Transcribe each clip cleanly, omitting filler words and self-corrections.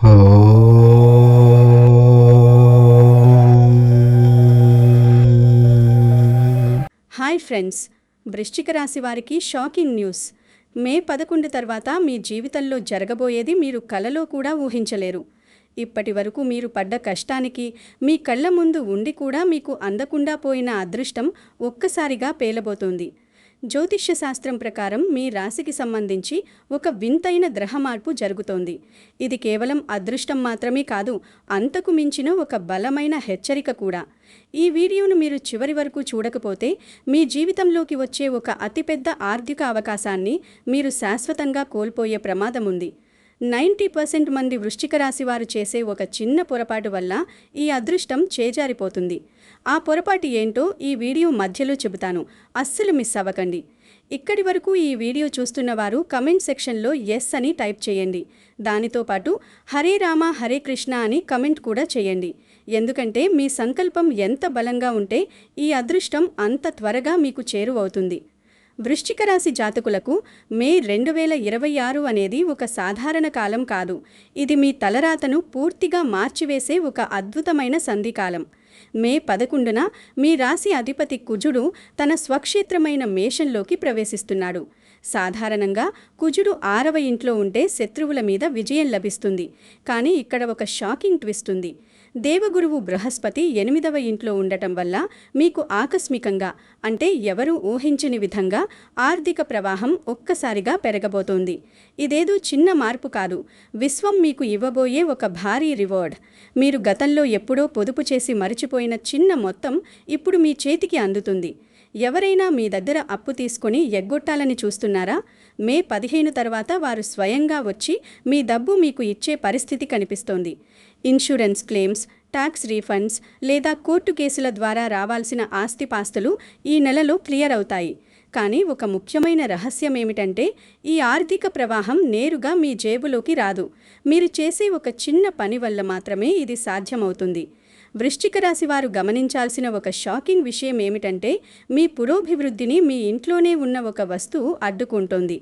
Hi friends, వృశ్చిక రాశి వారికి షాకింగ్ న్యూస్. మే 11 తర్వాత మీ జీవితంలో జరగబోయేది మీరు కలలో కూడా ఊహించలేరు. ఇప్పటి వరకు మీరు పడ్డ కష్టానికి, మీ కళ్ళ ముందు ఉండి కూడా మీకు అందకుండా పోయిన అదృష్టం ఒక్కసారిగా పేలబోతోంది. జ్యోతిష్య శాస్త్రం ప్రకారం మీ రాశికి సంబంధించి ఒక వింతైన గ్రహ మార్పు జరుగుతోంది. ఇది కేవలం అదృష్టం మాత్రమే కాదు, అంతకు మించిన ఒక బలమైన హెచ్చరిక కూడా. ఈ వీడియోను మీరు చివరి వరకు చూడకపోతే మీ జీవితంలోకి వచ్చే ఒక అతిపెద్ద ఆర్థిక అవకాశాన్ని మీరు శాశ్వతంగా కోల్పోయే ప్రమాదం ఉంది. 90% మంది వృశ్చిక రాశి వారు చేసే ఒక చిన్న పొరపాటు వల్ల ఈ అదృష్టం చేజారిపోతుంది. ఆ పొరపాటు ఏంటో ఈ వీడియో మధ్యలో చెబుతాను, అస్సలు మిస్ అవ్వకండి. ఇక్కడి వరకు ఈ వీడియో చూస్తున్న వారు కమెంట్ సెక్షన్లో ఎస్ అని టైప్ చేయండి. దానితో పాటు హరే రామ హరే కృష్ణ అని కమెంట్ కూడా చేయండి. ఎందుకంటే మీ సంకల్పం ఎంత బలంగా ఉంటే ఈ అదృష్టం అంత త్వరగా మీకు చేరువవుతుంది. వృశ్చిక రాశి జాతకులకు మే 2026 అనేది ఒక సాధారణ కాలం కాదు. ఇది మీ తలరాతను పూర్తిగా మార్చివేసే ఒక అద్భుతమైన సంధికాలం. మే 11న మీ రాశి అధిపతి కుజుడు తన స్వక్షేత్రమైన మేషంలోకి ప్రవేశిస్తున్నాడు. సాధారణంగా కుజుడు 6వ ఇంట్లో ఉంటే శత్రువుల మీద విజయం లభిస్తుంది. కానీ ఇక్కడ ఒక షాకింగ్ ట్విస్ట్ ఉంది. దేవగురువు బృహస్పతి 8వ ఇంట్లో ఉండటం వల్ల మీకు ఆకస్మికంగా, అంటే ఎవరూ ఊహించని విధంగా ఆర్థిక ప్రవాహం ఒక్కసారిగా పెరగబోతోంది. ఇదేదో చిన్న మార్పు కాదు, విశ్వం మీకు ఇవ్వబోయే ఒక భారీ రివార్డ్. మీరు గతంలో ఎప్పుడో పొదుపు చేసి మరిచిపోయిన చిన్న మొత్తం ఇప్పుడు మీ చేతికి అందుతుంది. ఎవరైనా మీ దగ్గర అప్పు తీసుకొని ఎగ్గొట్టాలని చూస్తున్నారా? మే 15 తర్వాత వారు స్వయంగా వచ్చి మీ డబ్బు మీకు ఇచ్చే పరిస్థితి కనిపిస్తోంది. ఇన్సూరెన్స్ క్లెయిమ్స్, ట్యాక్స్ రీఫండ్స్ లేదా కోర్టు కేసుల ద్వారా రావాల్సిన ఆస్తిపాస్తులు ఈ నెలలో క్లియర్ అవుతాయి. కానీ ఒక ముఖ్యమైన రహస్యం ఏమిటంటే ఈ ఆర్థిక ప్రవాహం నేరుగా మీ జేబులోకి రాదు. మీరు చేసే ఒక చిన్న పని వల్ల మాత్రమే ఇది సాధ్యమవుతుంది. వృశ్చిక రాశి వారు గమనించాల్సిన ఒక షాకింగ్ విషయం ఏమిటంటే మీ పురోభివృద్ధిని మీ ఇంట్లోనే ఉన్న ఒక వస్తువు అడ్డుకుంటోంది.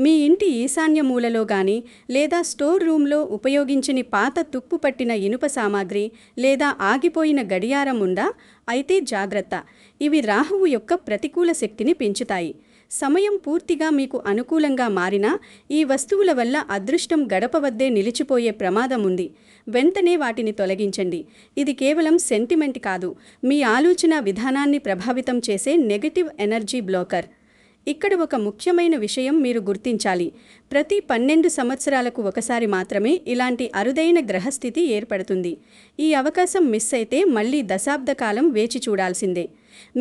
మీ ఇంటి ఈశాన్య మూలలో కానీ లేదా స్టోర్ రూమ్లో ఉపయోగించని పాత తుప్పు పట్టిన ఇనుప సామాగ్రి లేదా ఆగిపోయిన గడియారం ఉందా? అయితే జాగ్రత్త, ఇవి రాహువు యొక్క ప్రతికూల శక్తిని పెంచుతాయి. సమయం పూర్తిగా మీకు అనుకూలంగా మారినా ఈ వస్తువుల వల్ల అదృష్టం గడప వద్దే నిలిచిపోయే ప్రమాదం ఉంది. వెంటనే వాటిని తొలగించండి. ఇది కేవలం సెంటిమెంట్ కాదు, మీ ఆలోచన విధానాన్ని ప్రభావితం చేసే నెగటివ్ ఎనర్జీ బ్లోకర్. ఇక్కడ ఒక ముఖ్యమైన విషయం మీరు గుర్తించాలి. ప్రతి 12 సంవత్సరాలకు ఒకసారి మాత్రమే ఇలాంటి అరుదైన గ్రహస్థితి ఏర్పడుతుంది. ఈ అవకాశం మిస్ అయితే మళ్ళీ దశాబ్ద కాలం వేచి చూడాల్సిందే.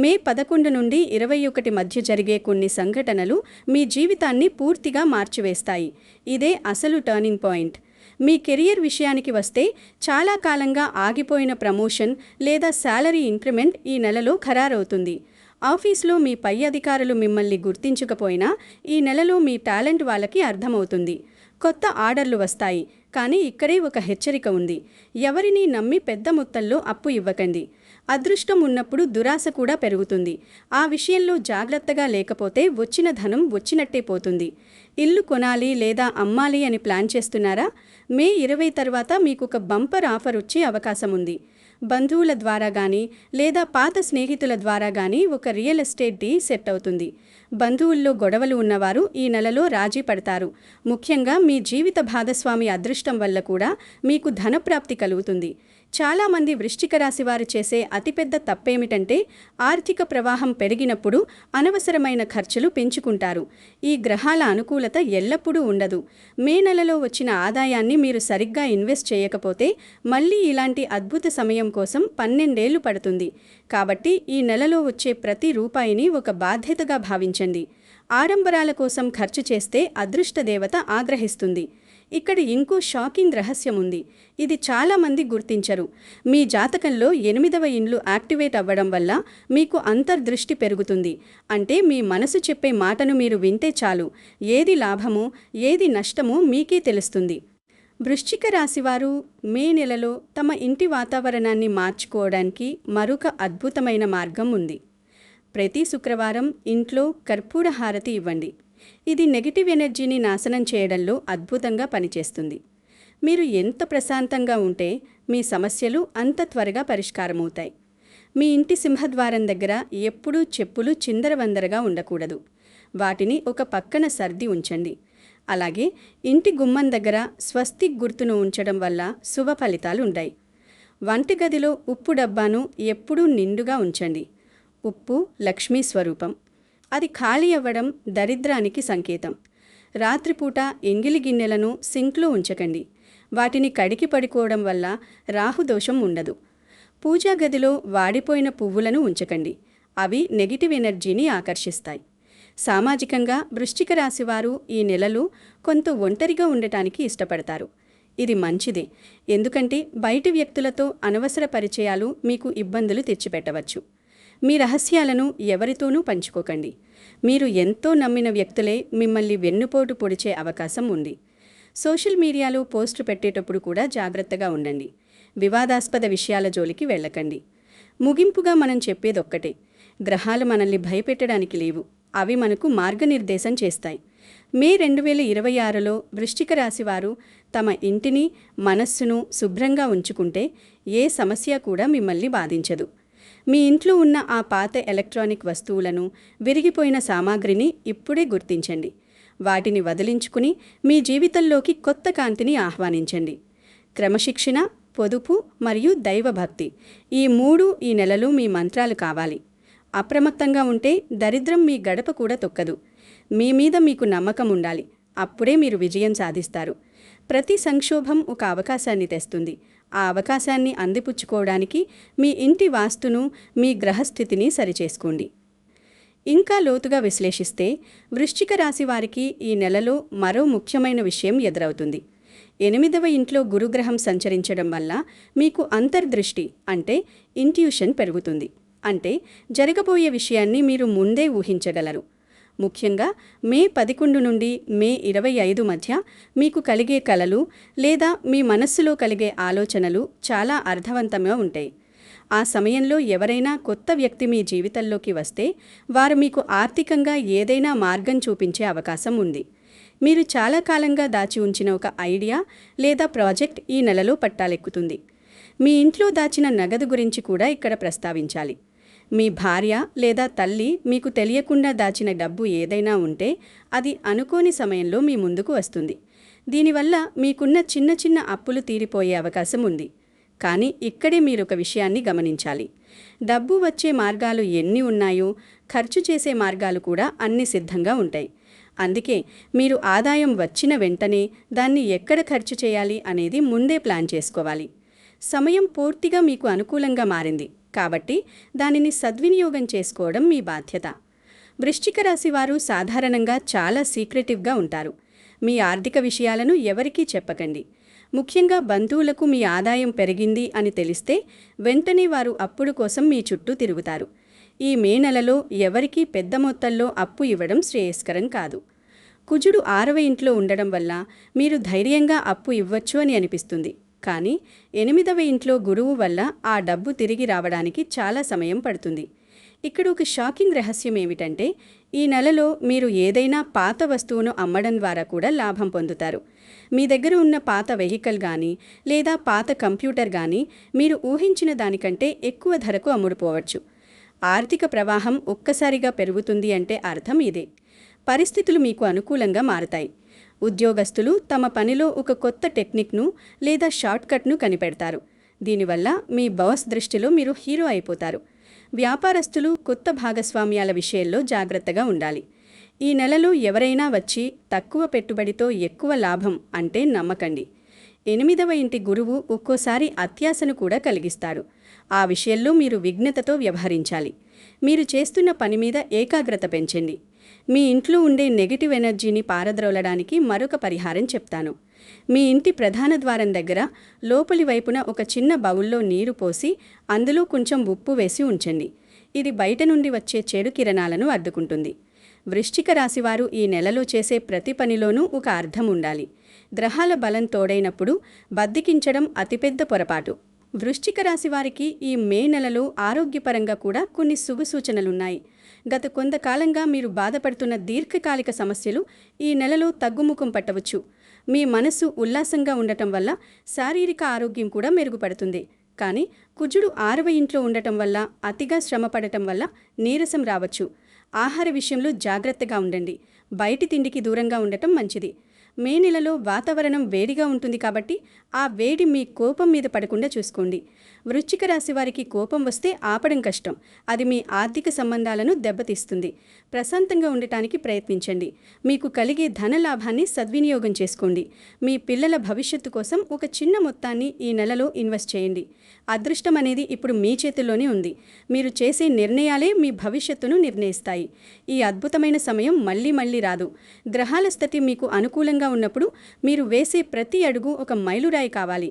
మే 11 నుండి 21 మధ్య జరిగే కొన్ని సంఘటనలు మీ జీవితాన్ని పూర్తిగా మార్చివేస్తాయి. ఇదే అసలు టర్నింగ్ పాయింట్. మీ కెరియర్ విషయానికి వస్తే చాలా కాలంగా ఆగిపోయిన ప్రమోషన్ లేదా శాలరీ ఇంక్రిమెంట్ ఈ నెలలో ఖరారవుతుంది. ఆఫీస్లో మీ పై అధికారులు మిమ్మల్ని గుర్తించకపోయినా ఈ నెలలో మీ టాలెంట్ వాళ్ళకి అర్థమవుతుంది. కొత్త ఆర్డర్లు వస్తాయి. కానీ ఇక్కడే ఒక హెచ్చరిక ఉంది. ఎవరినీ నమ్మి పెద్ద మొత్తంలో అప్పు ఇవ్వకండి. అదృష్టం ఉన్నప్పుడు దురాశ కూడా పెరుగుతుంది. ఆ విషయంలో జాగ్రత్తగా లేకపోతే వచ్చిన ధనం వచ్చినట్టే పోతుంది. ఇల్లు కొనాలి లేదా అమ్మాలి అని ప్లాన్ చేస్తున్నారా? మే 20 తర్వాత మీకు ఒక బంపర్ ఆఫర్ వచ్చే అవకాశం ఉంది. బంధువుల ద్వారా కానీ లేదా పాత స్నేహితుల ద్వారా కానీ ఒక రియల్ ఎస్టేట్ డీల్ సెట్ అవుతుంది. బంధువుల్లో గొడవలు ఉన్నవారు ఈ నెలలో రాజీ పడతారు. ముఖ్యంగా మీ జీవిత భాగస్వామి అదృష్టం వల్ల కూడా మీకు ధనప్రాప్తి కలుగుతుంది. చాలామంది వృశ్చిక రాశి వారు చేసే అతిపెద్ద తప్పేమిటంటే ఆర్థిక ప్రవాహం పెరిగినప్పుడు అనవసరమైన ఖర్చులు పెంచుకుంటారు. ఈ గ్రహాల అనుకూలత ఎల్లప్పుడూ ఉండదు. మే నెలలో వచ్చిన ఆదాయాన్ని మీరు సరిగ్గా ఇన్వెస్ట్ చేయకపోతే మళ్ళీ ఇలాంటి అద్భుత సమయం కోసం 12 ఏళ్లు పడుతుంది. కాబట్టి ఈ నెలలో వచ్చే ప్రతి రూపాయిని ఒక బాధ్యతగా భావించండి. ఆడంబరాల కోసం ఖర్చు చేస్తే అదృష్ట దేవత ఆగ్రహిస్తుంది. ఇక్కడ ఇంకో షాకింగ్ రహస్యం ఉంది. ఇది చాలామంది గుర్తించరు. మీ జాతకంలో 8వ ఇండ్లు యాక్టివేట్ అవ్వడం వల్ల మీకు అంతర్దృష్టి పెరుగుతుంది. అంటే మీ మనసు చెప్పే మాటను మీరు వింటే చాలు, ఏది లాభమో ఏది నష్టమో మీకే తెలుస్తుంది. వృశ్చిక రాశివారు మే నెలలో తమ ఇంటి వాతావరణాన్ని మార్చుకోవడానికి మరొక అద్భుతమైన మార్గం ఉంది. ప్రతి శుక్రవారం ఇంట్లో కర్పూర హారతి ఇవ్వండి. ఇది నెగిటివ్ ఎనర్జీని నాశనం చేయడంలో అద్భుతంగా పనిచేస్తుంది. మీరు ఎంత ప్రశాంతంగా ఉంటే మీ సమస్యలు అంత త్వరగా పరిష్కారమవుతాయి. మీ ఇంటి సింహద్వారం దగ్గర ఎప్పుడూ చెప్పులు చిందరవందరగా ఉండకూడదు. వాటిని ఒక పక్కన సర్ది ఉంచండి. అలాగే ఇంటి గుమ్మం దగ్గర స్వస్తిక్ గుర్తును ఉంచడం వల్ల శుభ ఫలితాలు ఉంటాయి. వంటగదిలో ఉప్పు డబ్బాను ఎప్పుడూ నిండుగా ఉంచండి. ఉప్పు లక్ష్మీ స్వరూపం. అది ఖాళీ అవ్వడం దరిద్రానికి సంకేతం. రాత్రిపూట ఎంగిలి గిన్నెలను సింక్లో ఉంచకండి. వాటిని కడిగి పడుకోవడం వల్ల రాహుదోషం ఉండదు. పూజా గదిలో వాడిపోయిన పువ్వులను ఉంచకండి. అవి నెగిటివ్ ఎనర్జీని ఆకర్షిస్తాయి. సామాజికంగా వృశ్చిక రాశివారు ఈ నెలలో కొంత ఒంటరిగా ఉండటానికి ఇష్టపడతారు. ఇది మంచిదే, ఎందుకంటే బయటి వ్యక్తులతో అనవసర పరిచయాలు మీకు ఇబ్బందులు తెచ్చిపెట్టవచ్చు. మీ రహస్యాలను ఎవరితోనూ పంచుకోకండి. మీరు ఎంతో నమ్మిన వ్యక్తులే మిమ్మల్ని వెన్నుపోటు పొడిచే అవకాశం ఉంది. సోషల్ మీడియాలో పోస్టు పెట్టేటప్పుడు కూడా జాగ్రత్తగా ఉండండి. వివాదాస్పద విషయాల జోలికి వెళ్ళకండి. ముగింపుగా మనం చెప్పేదొక్కటే, గ్రహాలు మనల్ని భయపెట్టడానికి లేవు. అవి మనకు మార్గనిర్దేశం చేస్తాయి. మే 2026లో వృశ్చిక రాశివారు తమ ఇంటిని, మనస్సును శుభ్రంగా ఉంచుకుంటే ఏ సమస్య కూడా మిమ్మల్ని బాధించదు. మీ ఇంట్లో ఉన్న ఆ పాత ఎలక్ట్రానిక్ వస్తువులను, విరిగిపోయిన సామాగ్రిని ఇప్పుడే గుర్తించండి. వాటిని వదిలించుకుని మీ జీవితంలోకి కొత్త కాంతిని ఆహ్వానించండి. క్రమశిక్షణ, పొదుపు మరియు దైవభక్తి, ఈ 3 ఈ నెలలో మీ మంత్రాలు కావాలి. అప్రమత్తంగా ఉంటే దరిద్రం మీ గడప కూడా తొక్కదు. మీ మీద మీకు నమ్మకం ఉండాలి. అప్పుడే మీరు విజయం సాధిస్తారు. ప్రతి సంక్షోభం ఒక అవకాశాన్ని తెస్తుంది. ఆ అవకాశాన్ని అందిపుచ్చుకోవడానికి మీ ఇంటి వాస్తును, మీ గ్రహస్థితిని సరిచేసుకోండి. ఇంకా లోతుగా విశ్లేషిస్తే వృశ్చిక రాశి వారికి ఈ నెలలో మరో ముఖ్యమైన విషయం ఎదురవుతుంది. 8వ ఇంట్లో గురుగ్రహం సంచరించడం వల్ల మీకు అంతర్దృష్టి అంటే ఇంట్యూషన్ పెరుగుతుంది. అంటే జరగబోయే విషయాన్ని మీరు ముందే ఊహించగలరు. ముఖ్యంగా మే 11 నుండి మే 25 మధ్య మీకు కలిగే కలలు లేదా మీ మనస్సులో కలిగే ఆలోచనలు చాలా అర్థవంతంగా ఉంటాయి. ఆ సమయంలో ఎవరైనా కొత్త వ్యక్తి మీ జీవితంలోకి వస్తే వారు మీకు ఆర్థికంగా ఏదైనా మార్గం చూపించే అవకాశం ఉంది. మీరు చాలా కాలంగా దాచి ఉంచిన ఒక ఐడియా లేదా ప్రాజెక్ట్ ఈ నెలలో పట్టాలెక్కుతుంది. మీ ఇంట్లో దాచిన నగదు గురించి కూడా ఇక్కడ ప్రస్తావించాలి. మీ భార్య లేదా తల్లి మీకు తెలియకుండా దాచిన డబ్బు ఏదైనా ఉంటే అది అనుకోని సమయంలో మీ ముందుకు వస్తుంది. దీనివల్ల మీకున్న చిన్న చిన్న అప్పులు తీరిపోయే అవకాశం ఉంది. కానీ ఇక్కడే మీరు ఒక విషయాన్ని గమనించాలి. డబ్బు వచ్చే మార్గాలు ఎన్ని ఉన్నాయో ఖర్చు చేసే మార్గాలు కూడా అన్ని సిద్ధంగా ఉంటాయి. అందుకే మీరు ఆదాయం వచ్చిన వెంటనే దాన్ని ఎక్కడ ఖర్చు చేయాలి అనేది ముందే ప్లాన్ చేసుకోవాలి. సమయం పూర్తిగా మీకు అనుకూలంగా మారింది కాబట్టి దానిని సద్వినియోగం చేసుకోవడం మీ బాధ్యత. వృశ్చిక రాశి వారు సాధారణంగా చాలా సీక్రెటివ్గా ఉంటారు. మీ ఆర్థిక విషయాలను ఎవరికీ చెప్పకండి. ముఖ్యంగా బంధువులకు మీ ఆదాయం పెరిగింది అని తెలిస్తే వెంటనే వారు అప్పుల కోసం మీ చుట్టూ తిరుగుతారు. ఈ మే నెలలో ఎవరికీ పెద్ద మొత్తంలో అప్పు ఇవ్వడం శ్రేయస్కరం కాదు. కుజుడు 6వ ఇంట్లో ఉండడం వల్ల మీరు ధైర్యంగా అప్పు ఇవ్వచ్చు అని అనిపిస్తుంది. కానీ 8వ ఇంట్లో గురువు వల్ల ఆ డబ్బు తిరిగి రావడానికి చాలా సమయం పడుతుంది. ఇక్కడ ఒక షాకింగ్ రహస్యం ఏమిటంటే ఈ నెలలో మీరు ఏదైనా పాత వస్తువును అమ్మడం ద్వారా కూడా లాభం పొందుతారు. మీ దగ్గర ఉన్న పాత వెహికల్ కానీ లేదా పాత కంప్యూటర్ కానీ మీరు ఊహించిన దానికంటే ఎక్కువ ధరకు అమ్ముడుపోవచ్చు. ఆర్థిక ప్రవాహం ఒక్కసారిగా పెరుగుతుంది అంటే అర్థం ఇదే. పరిస్థితులు మీకు అనుకూలంగా మారతాయి. ఉద్యోగస్తులు తమ పనిలో ఒక కొత్త టెక్నిక్ను లేదా షార్ట్కట్ను కనిపెడతారు. దీనివల్ల మీ బాస్ దృష్టిలో మీరు హీరో అయిపోతారు. వ్యాపారస్తులు కొత్త భాగస్వామ్యాల విషయంలో జాగ్రత్తగా ఉండాలి. ఈ నెలలో ఎవరైనా వచ్చి తక్కువ పెట్టుబడితో ఎక్కువ లాభం అంటే నమ్మకండి. 8వ ఇంటి గురువు ఒక్కోసారి అత్యాశను కూడా కలిగిస్తాడు. ఆ విషయంలో మీరు విఘ్నతతో వ్యవహరించాలి. మీరు చేస్తున్న పని మీద ఏకాగ్రత పెంచండి. మీ ఇంట్లో ఉండే నెగిటివ్ ఎనర్జీని పారద్రోలడానికి మరొక పరిహారం చెప్తాను. మీ ఇంటి ప్రధాన ద్వారం దగ్గర లోపలి వైపున ఒక చిన్న బౌల్లో నీరు పోసి అందులో కొంచెం ఉప్పు వేసి ఉంచండి. ఇది బయట నుండి వచ్చే చెడు కిరణాలను అడ్డుకుంటుంది. వృశ్చిక రాశివారు ఈ నెలలో చేసే ప్రతి పనిలోనూ ఒక అర్థం ఉండాలి. గ్రహాల బలం తోడైనప్పుడు బద్దికించడం అతిపెద్ద పొరపాటు. వృశ్చిక రాశివారికి ఈ మే నెలలో ఆరోగ్యపరంగా కూడా కొన్ని శుభ సూచనలున్నాయి. గత కొంతకాలంగా మీరు బాధపడుతున్న దీర్ఘకాలిక సమస్యలు ఈ నెలలో తగ్గుముఖం పట్టవచ్చు. మీ మనస్సు ఉల్లాసంగా ఉండటం వల్ల శారీరక ఆరోగ్యం కూడా మెరుగుపడుతుంది. కానీ కుజుడు 6వ ఇంట్లో ఉండటం వల్ల, అతిగా శ్రమ పడటం వల్ల నీరసం రావచ్చు. ఆహార విషయంలో జాగ్రత్తగా ఉండండి. బయటి తిండికి దూరంగా ఉండటం మంచిది. మే నెలలో వాతావరణం వేడిగా ఉంటుంది కాబట్టి ఆ వేడి మీ కోపం మీద పడకుండా చూసుకోండి. వృశ్చిక రాశి వారికి కోపం వస్తే ఆపడం కష్టం. అది మీ ఆర్థిక సంబంధాలను దెబ్బతీస్తుంది. ప్రశాంతంగా ఉండటానికి ప్రయత్నించండి. మీకు కలిగే ధన లాభాన్ని సద్వినియోగం చేసుకోండి. మీ పిల్లల భవిష్యత్తు కోసం ఒక చిన్న మొత్తాన్ని ఈ నెలలో ఇన్వెస్ట్ చేయండి. అదృష్టం అనేది ఇప్పుడు మీ చేతుల్లోనే ఉంది. మీరు చేసే నిర్ణయాలే మీ భవిష్యత్తును నిర్ణయిస్తాయి. ఈ అద్భుతమైన సమయం మళ్ళీ మళ్ళీ రాదు. గ్రహాల స్థితి మీకు అనుకూలంగా ఉన్నప్పుడు మీరు వేసే ప్రతి అడుగు ఒక మైలురాయి కావాలి.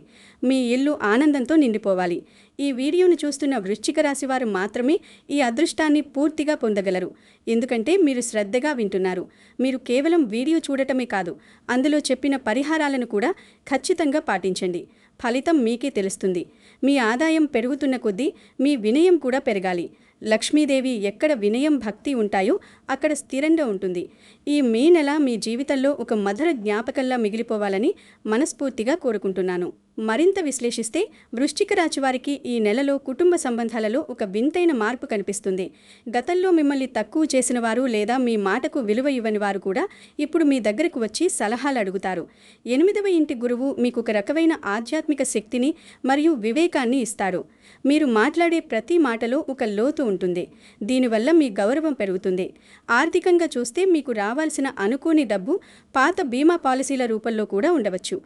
మీ ఇల్లు ఆనందంతో నిండిపోవాలి. ఈ వీడియోను చూస్తున్న వృశ్చిక రాశి వారు మాత్రమే ఈ అదృష్టాన్ని పూర్తిగా పొందగలరు. ఎందుకంటే మీరు శ్రద్ధగా వింటున్నారు. మీరు కేవలం వీడియో చూడటమే కాదు, అందులో చెప్పిన పరిహారాలను కూడా ఖచ్చితంగా పాటించండి. ఫలితం మీకే తెలుస్తుంది. మీ ఆదాయం పెరుగుతున్న కొద్దీ మీ వినయం కూడా పెరగాలి. లక్ష్మీదేవి ఎక్కడ వినయం, భక్తి ఉంటాయో అక్కడ స్థిరంగా ఉంటుంది. ఈ మే నెల మీ జీవితంలో ఒక మధుర జ్ఞాపకంలా మిగిలిపోవాలని మనస్ఫూర్తిగా కోరుకుంటున్నాను. మరింత విశ్లేషిస్తే వృశ్చిక రాశి వారికి ఈ నెలలో కుటుంబ సంబంధాలలో ఒక వింతైన మార్పు కనిపిస్తుంది. గతంలో మిమ్మల్ని తక్కువ చేసిన వారు లేదా మీ మాటకు విలువ ఇవ్వని వారు కూడా ఇప్పుడు మీ దగ్గరకు వచ్చి సలహాలు అడుగుతారు. 8వ ఇంటి గురువు మీకు ఒక రకమైన ఆధ్యాత్మిక శక్తిని మరియు వివేకాన్ని ఇస్తాడు. మీరు మాట్లాడే ప్రతి మాటలో ఒక లోతు ఉంటుంది. దీనివల్ల మీ గౌరవం పెరుగుతుంది. ఆర్థికంగా చూస్తే మీకు రావాల్సిన అనుకోని డబ్బు పాత బీమా పాలసీల రూపంలో కూడా ఉండవచ్చు.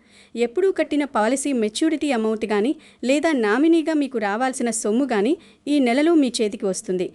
ఎప్పుడూ కట్టిన పాలసీ మెచ్యూరిటీ అమౌంట్ కానీ లేదా నామినీగా మీకు రావాల్సిన సొమ్ము కానీ ఈ నెలలో మీ చేతికి వస్తుంది.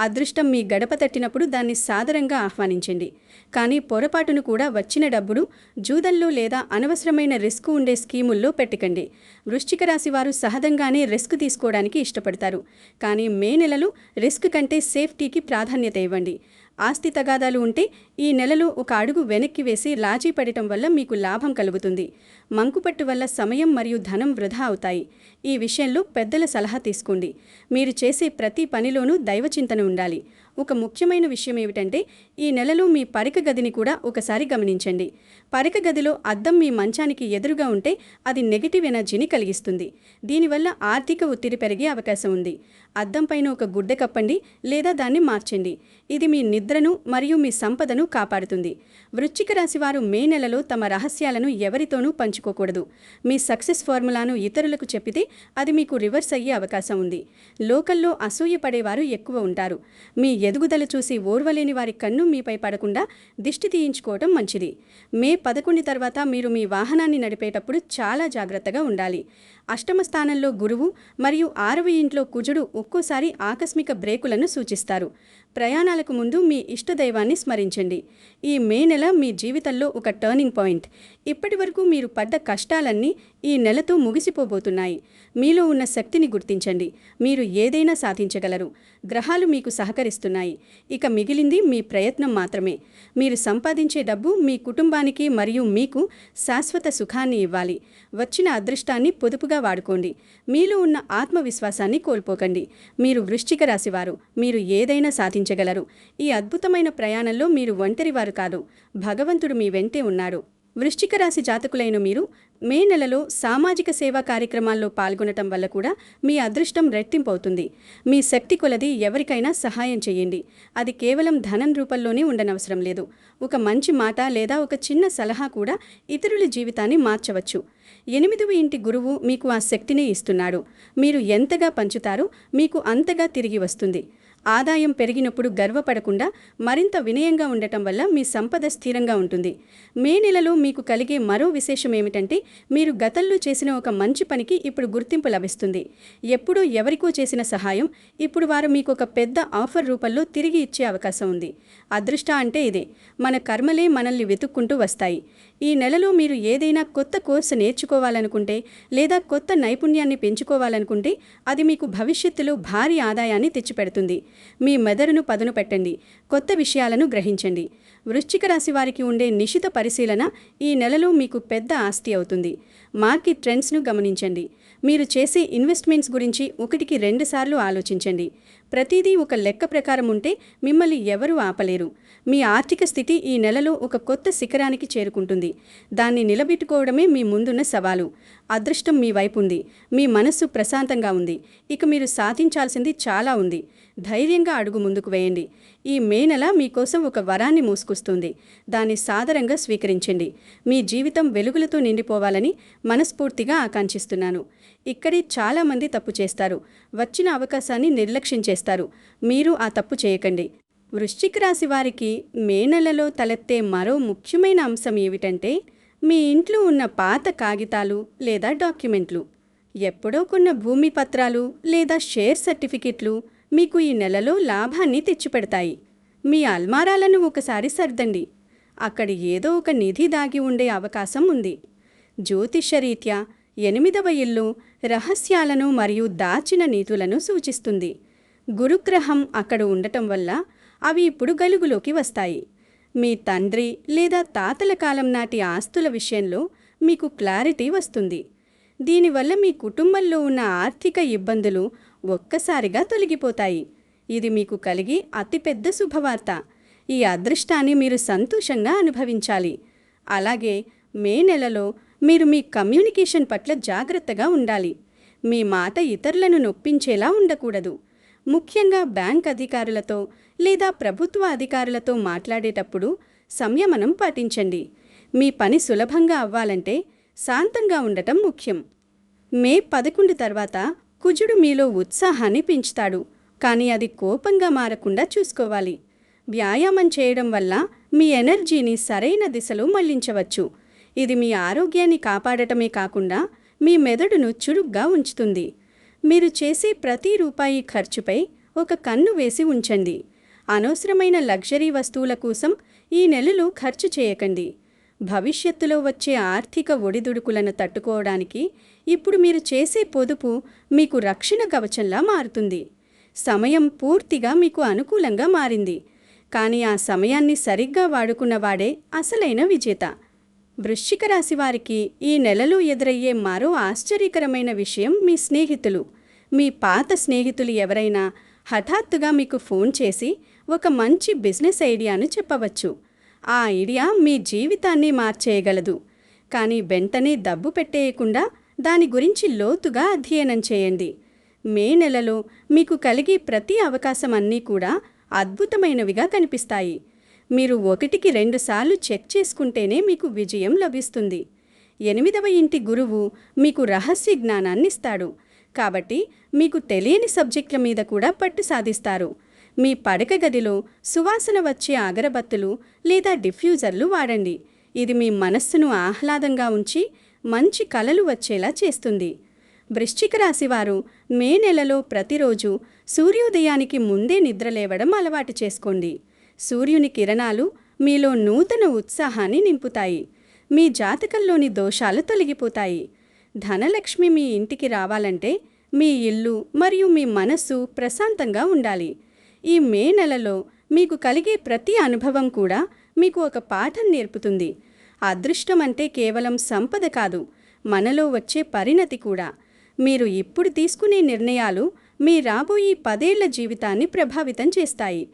అదృష్టం మీ గడప తట్టినప్పుడు దాన్ని సాదరంగా ఆహ్వానించండి. కానీ పొరపాటును కూడా వచ్చిన డబ్బును జూదంలో లేదా అనవసరమైన రిస్క్ ఉండే స్కీముల్లో పెట్టకండి. వృశ్చిక రాశి వారు సహజంగానే రిస్క్ తీసుకోవడానికి ఇష్టపడతారు. కానీ మే నెలలో రిస్క్ కంటే సేఫ్టీకి ప్రాధాన్యత ఇవ్వండి. ఆస్తి తగాదాలు ఉంటే ఈ నెలలో ఒక అడుగు వెనక్కి వేసి రాజీ పడటం వల్ల మీకు లాభం కలుగుతుంది. మంకుపట్టు వల్ల సమయం మరియు ధనం వృధా అవుతాయి. ఈ విషయంలో పెద్దల సలహా తీసుకోండి. మీరు చేసే ప్రతి పనిలోనూ దైవచింతన ఉండాలి. ఒక ముఖ్యమైన విషయం ఏమిటంటే ఈ నెలలో మీ పడక గదిని కూడా ఒకసారి గమనించండి. పడక గదిలో అద్దం మీ మంచానికి ఎదురుగా ఉంటే అది నెగిటివ్ ఎనర్జీని కలిగిస్తుంది. దీనివల్ల ఆర్థిక ఒత్తిడి పెరిగే అవకాశం ఉంది. అద్దం పైన ఒక గుడ్డ కప్పండి లేదా దాన్ని మార్చండి. ఇది మీ నిద్రను మరియు మీ సంపదను కాపాడుతుంది. వృశ్చిక రాశి వారు మే నెలలో తమ రహస్యాలను ఎవరితోనూ పంచుకోకూడదు. మీ సక్సెస్ ఫార్ములాను ఇతరులకు చెప్పితే అది మీకు రివర్స్ అయ్యే అవకాశం ఉంది. లోకల్లో అసూయ పడేవారు ఎక్కువ ఉంటారు. మీ ఎదుగుదల చూసి ఓర్వలేని వారి కన్ను మీపై పడకుండా దిష్టి తీయించుకోవటం మంచిది. మే 11 తర్వాత మీరు మీ వాహనాన్ని నడిపేటప్పుడు చాలా జాగ్రత్తగా ఉండాలి. అష్టమ స్థానంలో గురువు మరియు 6వ ఇంట్లో కుజుడు ఒక్కోసారి ఆకస్మిక బ్రేకులను సూచిస్తారు. ప్రయాణాలకు ముందు మీ ఇష్టదైవాన్ని స్మరించండి. ఈ మే నెల మీ జీవితంలో ఒక టర్నింగ్ పాయింట్. ఇప్పటి వరకు మీరు పడ్డ కష్టాలన్నీ ఈ నెలతో ముగిసిపోబోతున్నాయి. మీలో ఉన్న శక్తిని గుర్తించండి. మీరు ఏదైనా సాధించగలరు. గ్రహాలు మీకు సహకరిస్తున్నాయి. ఇక మిగిలింది మీ ప్రయత్నం మాత్రమే. మీరు సంపాదించే డబ్బు మీ కుటుంబానికి మరియు మీకు శాశ్వత సుఖాన్ని ఇవ్వాలి. వచ్చిన అదృష్టాన్ని పొదుపుగా వాడుకోండి. మీలో ఉన్న ఆత్మవిశ్వాసాన్ని కోల్పోకండి. మీరు వృశ్చిక రాశివారు. మీరు ఏదైనా సాధించగలరు. ఈ అద్భుతమైన ప్రయాణంలో మీరు ఒంటరివారు కాదు. భగవంతుడు మీ వెంటే ఉన్నాడు. వృశ్చిక రాశి జాతకులైన మీరు మే నెలలో సామాజిక సేవా కార్యక్రమాల్లో పాల్గొనటం వల్ల కూడా మీ అదృష్టం రెట్టింపవుతుంది. మీ శక్తి కొలది ఎవరికైనా సహాయం చేయండి. అది కేవలం ధనం రూపంలోనే ఉండనవసరం లేదు. ఒక మంచి మాట లేదా ఒక చిన్న సలహా కూడా ఇతరుల జీవితాన్ని మార్చవచ్చు. 8వ ఇంటి గురువు మీకు ఆ శక్తిని ఇస్తున్నాడు. మీరు ఎంతగా పంచుతారో మీకు అంతగా తిరిగి వస్తుంది. ఆదాయం పెరిగినప్పుడు గర్వపడకుండా మరింత వినయంగా ఉండటం వల్ల మీ సంపద స్థిరంగా ఉంటుంది. మే నెలలో మీకు కలిగే మరో విశేషం ఏమిటంటే మీరు గతంలో చేసిన ఒక మంచి పనికి ఇప్పుడు గుర్తింపు లభిస్తుంది. ఎప్పుడో ఎవరికో చేసిన సహాయం ఇప్పుడు వారు మీకు ఒక పెద్ద ఆఫర్ రూపంలో తిరిగి ఇచ్చే అవకాశం ఉంది. అదృష్ట అంటే ఇదే. మన కర్మలే మనల్ని వెతుక్కుంటూ వస్తాయి. ఈ నెలలో మీరు ఏదైనా కొత్త కోర్సు నేర్చుకోవాలనుకుంటే లేదా కొత్త నైపుణ్యాన్ని పెంచుకోవాలనుకుంటే అది మీకు భవిష్యత్తులో భారీ ఆదాయాన్ని తెచ్చిపెడుతుంది. మీ మెదడును పదును పెట్టండి, కొత్త విషయాలను గ్రహించండి. వృశ్చిక రాశి వారికి ఉండే నిశిత పరిశీలన ఈ నెలలో మీకు పెద్ద ఆస్తి అవుతుంది. మార్కెట్ ట్రెండ్స్ను గమనించండి. మీరు చేసే ఇన్వెస్ట్మెంట్స్ గురించి 1-2 సార్లు ఆలోచించండి. ప్రతిదీ ఒక లెక్క ప్రకారం ఉంటే మిమ్మల్ని ఎవరూ ఆపలేరు. మీ ఆర్థిక స్థితి ఈ నెలలో ఒక కొత్త శిఖరానికి చేరుకుంటుంది. దాన్ని నిలబెట్టుకోవడమే మీ ముందున్న సవాలు. అదృష్టం మీ వైపు ఉంది. మీ మనస్సు ప్రశాంతంగా ఉంది. ఇక మీరు సాధించాల్సింది చాలా ఉంది. ధైర్యంగా అడుగు ముందుకు వేయండి. ఈ మే నెల మీకోసం ఒక వరాన్ని మోసుకొస్తుంది. దాన్ని సాదరంగా స్వీకరించండి. మీ జీవితం వెలుగులతో నిండిపోవాలని మనస్ఫూర్తిగా ఆకాంక్షిస్తున్నాను. ఇక్కడే చాలామంది తప్పు చేస్తారు. వచ్చిన అవకాశాన్ని నిర్లక్ష్యం చేస్తారు. మీరు ఆ తప్పు చేయకండి. వృశ్చిక రాశి వారికి మే నెలలో తలెత్తే మరో ముఖ్యమైన అంశం ఏమిటంటే, మీ ఇంట్లో ఉన్న పాత కాగితాలు లేదా డాక్యుమెంట్లు. ఎప్పుడో కొన్న భూమి పత్రాలు లేదా షేర్ సర్టిఫికెట్లు మీకు ఈ నెలలో లాభాన్ని తెచ్చిపెడతాయి. మీ అల్మారాలను ఒకసారి సర్దండి. అక్కడ ఏదో ఒక నిధి దాగి ఉండే అవకాశం ఉంది. జ్యోతిషరీత్యా 8వ ఇల్లు రహస్యాలను మరియు దాచిన నీతులను సూచిస్తుంది. గురుగ్రహం అక్కడ ఉండటం వల్ల అవి ఇప్పుడు గలుగులోకి వస్తాయి. మీ తండ్రి లేదా తాతల కాలం నాటి ఆస్తుల విషయంలో మీకు క్లారిటీ వస్తుంది. దీనివల్ల మీ కుటుంబంలో ఉన్న ఆర్థిక ఇబ్బందులు ఒక్కసారిగా తొలగిపోతాయి. ఇది మీకు కలిగి అతిపెద్ద శుభవార్త. ఈ అదృష్టాన్ని మీరు సంతోషంగా అనుభవించాలి. అలాగే మే నెలలో మీరు మీ కమ్యూనికేషన్ పట్ల జాగ్రత్తగా ఉండాలి. మీ మాట ఇతరులను నొప్పించేలా ఉండకూడదు. ముఖ్యంగా బ్యాంక్ అధికారులతో లేదా ప్రభుత్వ అధికారులతో మాట్లాడేటప్పుడు సంయమనం పాటించండి. మీ పని సులభంగా అవ్వాలంటే శాంతంగా ఉండటం ముఖ్యం. మే 11 తర్వాత కుజుడు మీలో ఉత్సాహాన్ని పెంచుతాడు. కానీ అది కోపంగా మారకుండా చూసుకోవాలి. వ్యాయామం చేయడం వల్ల మీ ఎనర్జీని సరైన దిశలో మళ్లించవచ్చు. ఇది మీ ఆరోగ్యాన్ని కాపాడటమే కాకుండా మీ మెదడును చురుగ్గా ఉంచుతుంది. మీరు చేసే ప్రతి రూపాయి ఖర్చుపై ఒక కన్ను వేసి ఉంచండి. అనవసరమైన లగ్జరీ వస్తువుల కోసం ఈ నెలలో ఖర్చు చేయకండి. భవిష్యత్తులో వచ్చే ఆర్థిక ఒడిదుడుకులను తట్టుకోవడానికి ఇప్పుడు మీరు చేసే పొదుపు మీకు రక్షణ కవచంలా మారుతుంది. సమయం పూర్తిగా మీకు అనుకూలంగా మారింది. కానీ ఆ సమయాన్ని సరిగ్గా వాడుకున్నవాడే అసలైన విజేత. వృశ్చిక రాశి వారికి ఈ నెలలో ఎదురయ్యే మరో ఆశ్చర్యకరమైన విషయం మీ స్నేహితులు. మీ పాత స్నేహితులు ఎవరైనా హఠాత్తుగా మీకు ఫోన్ చేసి ఒక మంచి బిజినెస్ ఐడియాను చెప్పవచ్చు. ఆ ఐడియా మీ జీవితాన్ని మార్చేయగలదు. కానీ వెంటనే దబ్బు పెట్టేయకుండా దాని గురించి లోతుగా అధ్యయనం చేయండి. మే నెలలో మీకు కలిగే ప్రతి అవకాశం అన్నీ కూడా అద్భుతమైనవిగా కనిపిస్తాయి. మీరు 1-2 సార్లు చెక్ చేసుకుంటేనే మీకు విజయం లభిస్తుంది. 8వ ఇంటి గురువు మీకు రహస్య జ్ఞానాన్నిస్తాడు. కాబట్టి మీకు తెలియని సబ్జెక్టుల మీద కూడా పట్టు సాధిస్తారు. మీ పడక గదిలో సువాసన వచ్చే అగరబత్తులు లేదా డిఫ్యూజర్లు వాడండి. ఇది మీ మనస్సును ఆహ్లాదంగా ఉంచి మంచి కలలు వచ్చేలా చేస్తుంది. వృశ్చిక రాశివారు మే నెలలో ప్రతిరోజు సూర్యోదయానికి ముందే నిద్రలేవడం అలవాటు చేసుకోండి. సూర్యుని కిరణాలు మీలో నూతన ఉత్సాహాన్ని నింపుతాయి. మీ జాతకంలోని దోషాలు తొలగిపోతాయి. ధనలక్ష్మి మీ ఇంటికి రావాలంటే మీ ఇల్లు మరియు మీ మనస్సు ప్రశాంతంగా ఉండాలి. ఈ మే నెలలో మీకు కలిగే ప్రతి అనుభవం కూడా మీకు ఒక పాఠం నేర్పుతుంది. అదృష్టం అంటే కేవలం సంపద కాదు, మనలో వచ్చే పరిణతి కూడా. మీరు ఇప్పుడు తీసుకునే నిర్ణయాలు మీ రాబోయే 10 ఏళ్ల జీవితాన్ని ప్రభావితం చేస్తాయి.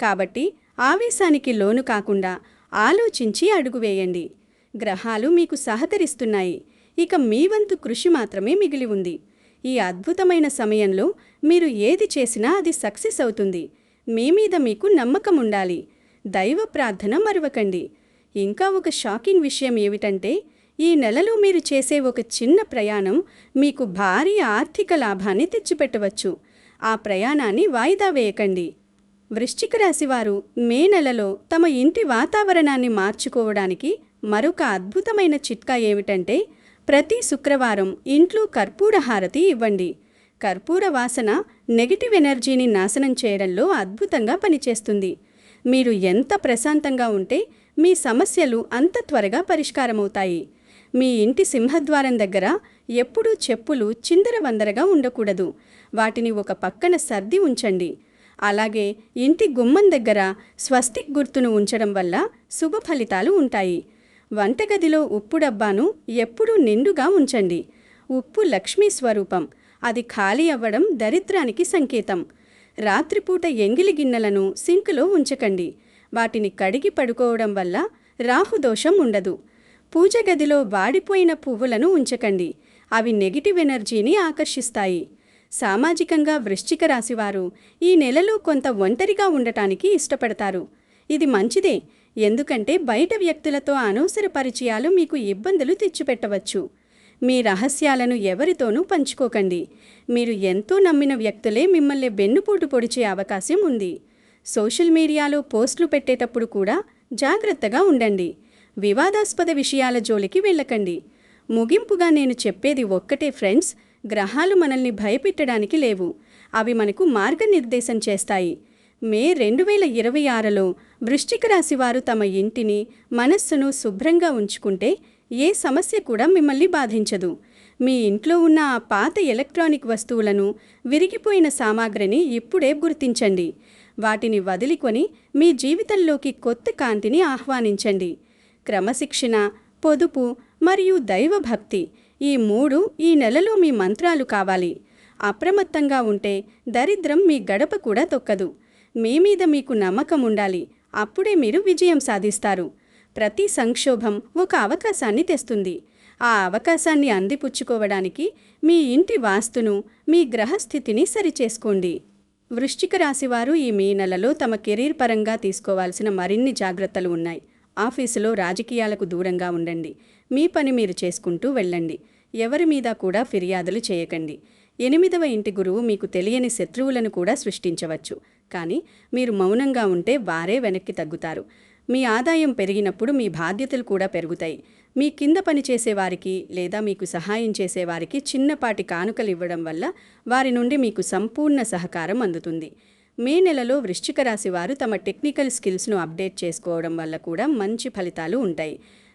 కాబట్టి ఆవేశానికి లోను కాకుండా ఆలోచించి అడుగు వేయండి. గ్రహాలు మీకు సహకరిస్తున్నాయి. ఇక మీ వంతు కృషి మాత్రమే మిగిలి ఉంది. ఈ అద్భుతమైన సమయంలో మీరు ఏది చేసినా అది సక్సెస్ అవుతుంది. మీ మీద మీకు నమ్మకం ఉండాలి. దైవ ప్రార్థన మరవకండి. ఇంకా ఒక షాకింగ్ విషయం ఏమిటంటే, ఈ నెలలో మీరు చేసే ఒక చిన్న ప్రయాణం మీకు భారీ ఆర్థిక లాభాన్ని తెచ్చిపెట్టవచ్చు. ఆ ప్రయాణాన్ని వాయిదా వేయకండి. వృశ్చిక రాశివారు మే నెలలో తమ ఇంటి వాతావరణాన్ని మార్చుకోవడానికి మరొక అద్భుతమైన చిట్కా ఏమిటంటే, ప్రతి శుక్రవారం ఇంట్లో కర్పూర హారతి ఇవ్వండి. కర్పూర వాసన నెగిటివ్ ఎనర్జీని నాశనం చేయడంలో అద్భుతంగా పనిచేస్తుంది. మీరు ఎంత ప్రశాంతంగా ఉంటే మీ సమస్యలు అంత త్వరగా పరిష్కారమవుతాయి. మీ ఇంటి సింహద్వారం దగ్గర ఎప్పుడూ చెప్పులు చిందరవందరగా ఉండకూడదు. వాటిని ఒక పక్కన సర్ది ఉంచండి. అలాగే ఇంటి గుమ్మం దగ్గర స్వస్తిక్ గుర్తును ఉంచడం వల్ల శుభ ఫలితాలు ఉంటాయి. వంటగదిలో ఉప్పు డబ్బాను ఎప్పుడూ నిండుగా ఉంచండి. ఉప్పు లక్ష్మీ స్వరూపం. అది ఖాళీ అవ్వడం దరిద్రానికి సంకేతం. రాత్రిపూట ఎంగిలి గిన్నెలను సింకులో ఉంచకండి. వాటిని కడిగి పడుకోవడం వల్ల రాహుదోషం ఉండదు. పూజ గదిలో వాడిపోయిన పువ్వులను ఉంచకండి. అవి నెగిటివ్ ఎనర్జీని ఆకర్షిస్తాయి. సామాజికంగా వృశ్చిక రాశివారు ఈ నెలలో కొంత ఒంటరిగా ఉండటానికి ఇష్టపడతారు. ఇది మంచిదే, ఎందుకంటే బయట వ్యక్తులతో అనవసర పరిచయాలు మీకు ఇబ్బందులు తెచ్చిపెట్టవచ్చు. మీ రహస్యాలను ఎవరితోనూ పంచుకోకండి. మీరు ఎంతో నమ్మిన వ్యక్తులే మిమ్మల్ని వెన్నుపోటు పొడిచే అవకాశం ఉంది. సోషల్ మీడియాలో పోస్టులు పెట్టేటప్పుడు కూడా జాగ్రత్తగా ఉండండి. వివాదాస్పద విషయాల జోలికి వెళ్ళకండి. ముగింపుగా నేను చెప్పేది ఒక్కటే ఫ్రెండ్స్, గ్రహాలు మనల్ని భయపెట్టడానికి లేవు. అవి మనకు మార్గనిర్దేశం చేస్తాయి. మే 2026లో వృశ్చిక రాశివారు తమ ఇంటిని, మనస్సును శుభ్రంగా ఉంచుకుంటే ఏ సమస్య కూడా మిమ్మల్ని బాధించదు. మీ ఇంట్లో ఉన్న ఆ పాత ఎలక్ట్రానిక్ వస్తువులను, విరిగిపోయిన సామాగ్రిని ఇప్పుడే గుర్తించండి. వాటిని వదిలికొని మీ జీవితంలోకి కొత్త కాంతిని ఆహ్వానించండి. క్రమశిక్షణ, పొదుపు మరియు దైవభక్తి ఈ 3 ఈ నెలలో మీ మంత్రాలు కావాలి. అప్రమత్తంగా ఉంటే దరిద్రం మీ గడప కూడా తొక్కదు. మీ మీద మీకు నమ్మకం ఉండాలి. అప్పుడే మీరు విజయం సాధిస్తారు. ప్రతి సంక్షోభం ఒక అవకాశాన్ని తెస్తుంది. ఆ అవకాశాన్ని అందిపుచ్చుకోవడానికి మీ ఇంటి వాస్తును, మీ గ్రహస్థితిని సరిచేసుకోండి. వృశ్చిక రాశివారు ఈ మే నెలలో తమ కెరీర్ పరంగా తీసుకోవాల్సిన మరిన్ని జాగ్రత్తలు ఉన్నాయి. ఆఫీసులో రాజకీయాలకు దూరంగా ఉండండి. మీ పని మీరు చేసుకుంటూ వెళ్ళండి. ఎవరి మీద కూడా ఫిర్యాదులు చేయకండి. 8వ ఇంటి గురువు మీకు తెలియని శత్రువులను కూడా సృష్టించవచ్చు. కానీ మీరు మౌనంగా ఉంటే వారే వెనక్కి తగ్గుతారు. మీ ఆదాయం పెరిగినప్పుడు మీ బాధ్యతలు కూడా పెరుగుతాయి. మీ కింద పనిచేసేవారికి లేదా మీకు సహాయం చేసేవారికి చిన్నపాటి కానుకలు ఇవ్వడం వల్ల వారి నుండి మీకు సంపూర్ణ సహకారం అందుతుంది. మే నెలలో వృశ్చిక రాశి వారు తమ టెక్నికల్ స్కిల్స్ను అప్డేట్ చేసుకోవడం వల్ల కూడా మంచి ఫలితాలు ఉంటాయి.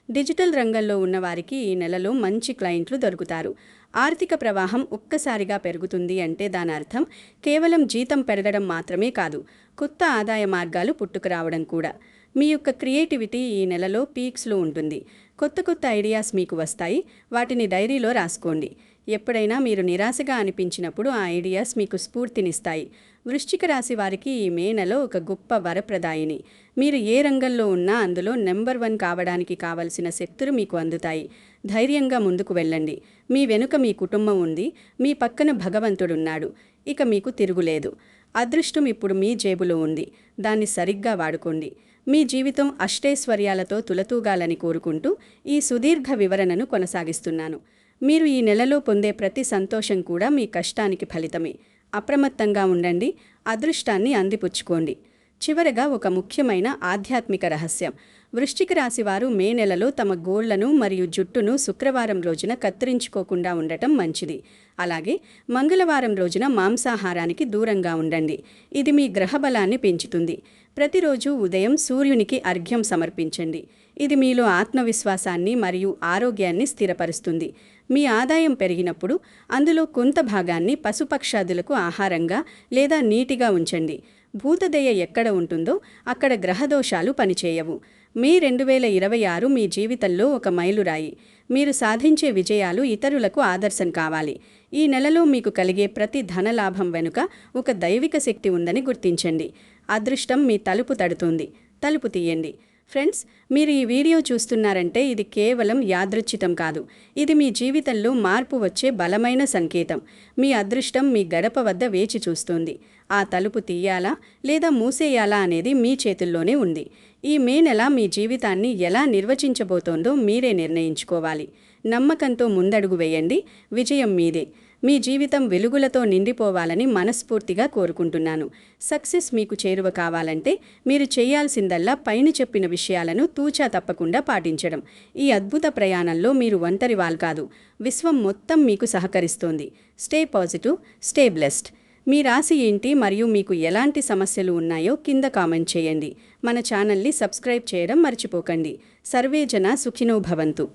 డిజిటల్ రంగంలో ఉన్నవారికి ఈ నెలలో మంచి క్లయింట్లు దొరుకుతారు. ఆర్థిక ప్రవాహం ఒక్కసారిగా పెరుగుతుంది అంటే దాని అర్థం కేవలం జీతం పెరగడం మాత్రమే కాదు, కొత్త ఆదాయ మార్గాలు పుట్టుకురావడం కూడా. మీ యొక్క క్రియేటివిటీ ఈ నెలలో పీక్స్లో ఉంటుంది. కొత్త ఐడియాస్ మీకు వస్తాయి. వాటిని డైరీలో రాసుకోండి. ఎప్పుడైనా మీరు నిరాశగా అనిపించినప్పుడు ఆ ఐడియాస్ మీకు స్ఫూర్తినిస్తాయి. వృశ్చిక రాశి వారికి ఈ మే నెల ఒక గొప్ప వరప్రదాయిని. మీరు ఏ రంగంలో ఉన్నా అందులో నెంబర్ 1 కావడానికి కావలసిన శక్తులు మీకు అందుతాయి. ధైర్యంగా ముందుకు వెళ్ళండి. మీ వెనుక మీ కుటుంబం ఉంది. మీ పక్కన భగవంతుడున్నాడు. ఇక మీకు తిరుగులేదు. అదృష్టం ఇప్పుడు మీ జేబులో ఉంది. దాన్ని సరిగ్గా వాడుకోండి. మీ జీవితం అష్టైశ్వర్యాలతో తులతూగాలని కోరుకుంటూ ఈ సుదీర్ఘ వివరణను కొనసాగిస్తున్నాను. మీరు ఈ నెలలో పొందే ప్రతి సంతోషం కూడా మీ కష్టానికి ఫలితమే. అప్రమత్తంగా ఉండండి. అదృష్టాన్ని అందిపుచ్చుకోండి. చివరగా ఒక ముఖ్యమైన ఆధ్యాత్మిక రహస్యం. వృశ్చిక రాశి వారు మే నెలలో తమ గోళ్లను మరియు జుట్టును శుక్రవారం రోజున కత్తిరించుకోకుండా ఉండటం మంచిది. అలాగే మంగళవారం రోజున మాంసాహారానికి దూరంగా ఉండండి. ఇది మీ గ్రహబలాన్ని పెంచుతుంది. ప్రతిరోజు ఉదయం సూర్యునికి అర్ఘ్యం సమర్పించండి. ఇది మీలో ఆత్మవిశ్వాసాన్ని మరియు ఆరోగ్యాన్ని స్థిరపరుస్తుంది. మీ ఆదాయం పెరిగినప్పుడు అందులో కొంత భాగాన్ని పశుపక్షాదులకు ఆహారంగా లేదా నీటిగా ఉంచండి. భూతదయ ఎక్కడ ఉంటుందో అక్కడ గ్రహదోషాలు పనిచేయవు. మే 2026 మీ జీవితంలో ఒక మైలురాయి. మీరు సాధించే విజయాలు ఇతరులకు ఆదర్శం కావాలి. ఈ నెలలో మీకు కలిగే ప్రతి ధనలాభం వెనుక ఒక దైవిక శక్తి ఉందని గుర్తించండి. అదృష్టం మీ తలుపు తడుతుంది. తలుపు తీయండి. ఫ్రెండ్స్, మీరు ఈ వీడియో చూస్తున్నారంటే ఇది కేవలం యాదృచ్ఛితం కాదు. ఇది మీ జీవితంలో మార్పు వచ్చే బలమైన సంకేతం. మీ అదృష్టం మీ గడప వద్ద వేచి చూస్తోంది. ఆ తలుపు తీయాలా లేదా మూసేయాలా అనేది మీ చేతుల్లోనే ఉంది. ఈ మే నెల మీ జీవితాన్ని ఎలా నిర్వచించబోతోందో మీరే నిర్ణయించుకోవాలి. నమ్మకంతో ముందడుగు వేయండి. విజయం మీదే. మీ జీవితం వెలుగులతో నిండిపోవాలని మనస్ఫూర్తిగా కోరుకుంటున్నాను. సక్సెస్ మీకు చేరువ కావాలంటే మీరు చేయాల్సిందల్లా పైన చెప్పిన విషయాలను తూచా తప్పకుండా పాటించడం. ఈ అద్భుత ప్రయాణంలో మీరు ఒంటరి వాల్ కాదు. విశ్వం మొత్తం మీకు సహకరిస్తోంది. Stay positive, stay blessed. మీ రాశి ఏంటి మరియు మీకు ఎలాంటి సమస్యలు ఉన్నాయో కింద కామెంట్ చేయండి. మన ఛానల్ని సబ్స్క్రైబ్ చేయడం మర్చిపోకండి. సర్వే జన సుఖినో భవంతు.